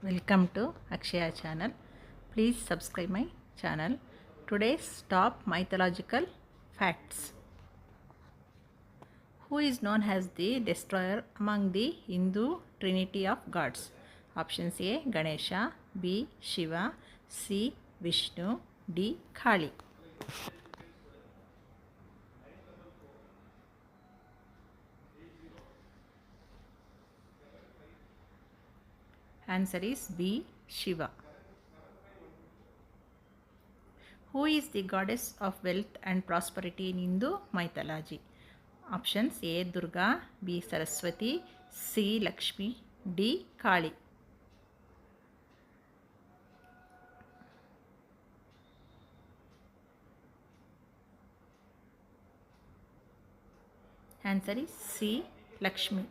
Welcome to Akshaya channel. Please subscribe my channel. Today's top mythological facts. Who is known as the destroyer among the Hindu trinity of gods? Options A. Ganesha, B. Shiva, C. Vishnu, D. Kali. Answer is B. Shiva. Who is the goddess of wealth and prosperity in Hindu mythology? Options A. Durga, B. Saraswati, C. Lakshmi, D. Kali. Answer is C. Lakshmi.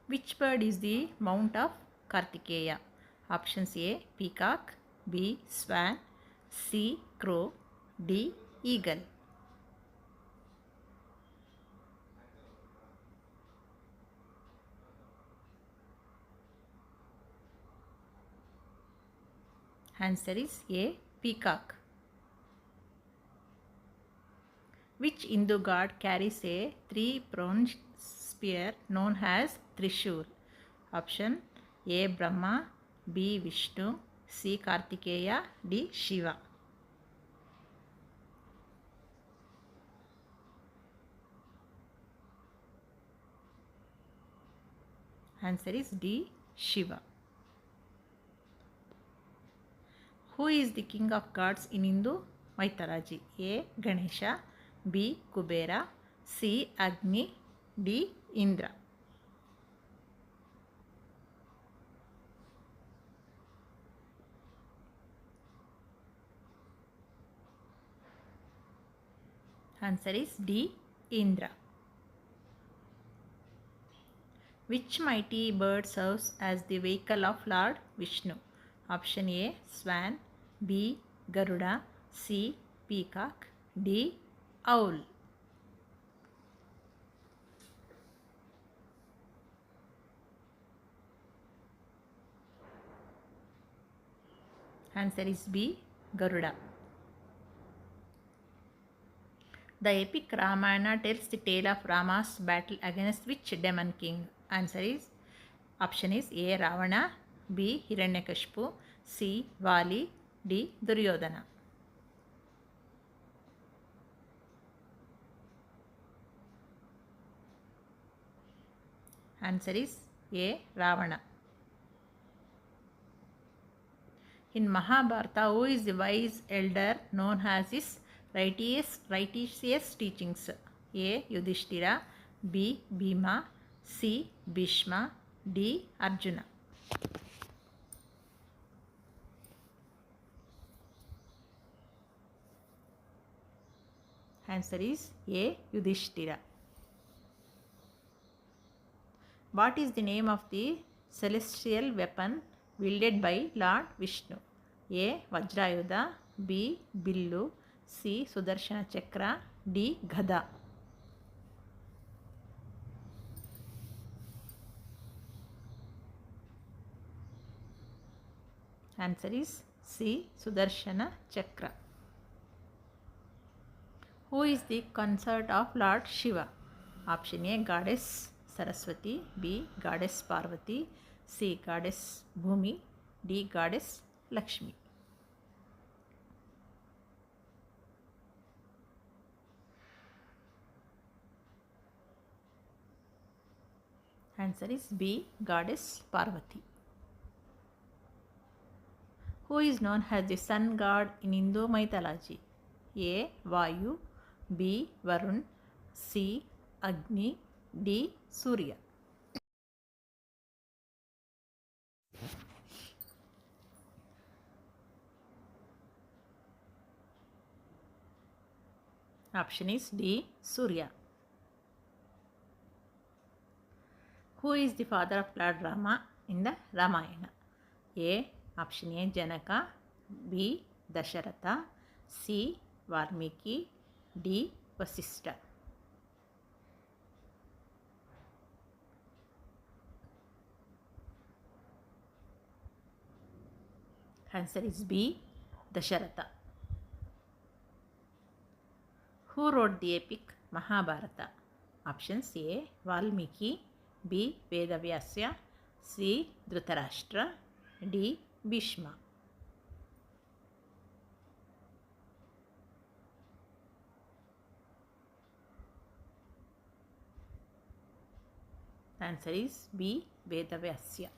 Which bird is the mount of Kartikeya? Options A. Peacock, B. Swan, C. Crow, D. Eagle. Answer is A. Peacock. Which Hindu god carries a three-pronged spear known as Trishul? Option A. Brahma, B. Vishnu, C. Kartikeya, D. Shiva. Answer is D. Shiva. Who is the king of gods in Hindu mythology? A. Ganesha, B. Kubera, C. Agni, D. Indra. Answer is D. Indra. Which mighty bird serves as the vehicle of Lord Vishnu? Option A. Swan, B. Garuda, C. Peacock, D. Owl. Answer is B. Garuda. The epic Ramayana tells the tale of Rama's battle against which demon king? Answer is option is A. Ravana, B. Hiranyakashipu, C. Vali, D. Duryodhana. Answer is A. Ravana. In Mahabharata, who is the wise elder known as his righteous teachings? A. Yudhishthira, B. Bhima, C. Bhishma, D. Arjuna. Answer is A. Yudhishthira. What is the name of the celestial weapon wielded by Lord Vishnu? A. Vajrayudha, B. Billu, C. Sudarshana Chakra, D. Gada. Answer is C. Sudarshana Chakra. Who is the consort of Lord Shiva? Option A. Goddess Saraswati, B. Goddess Parvati, C. Goddess Bhumi, D. Goddess Lakshmi. Answer is B. Goddess Parvati. Who is known as the sun god in Hindu mythology? A. Vayu, B. Varun, C. Agni, D. Surya. Option is D. Surya. Who is the father of Lord Rama in the Ramayana? A. Option A. Janaka, B. Dasharatha, C. Valmiki, D. Vasishtha. Answer is B. Dasharatha. Who wrote the epic Mahabharata? Options A. Valmiki, B. Vedavyasya, C. Dhritarashtra, D. Bhishma. Answer is B. Vedavyasya.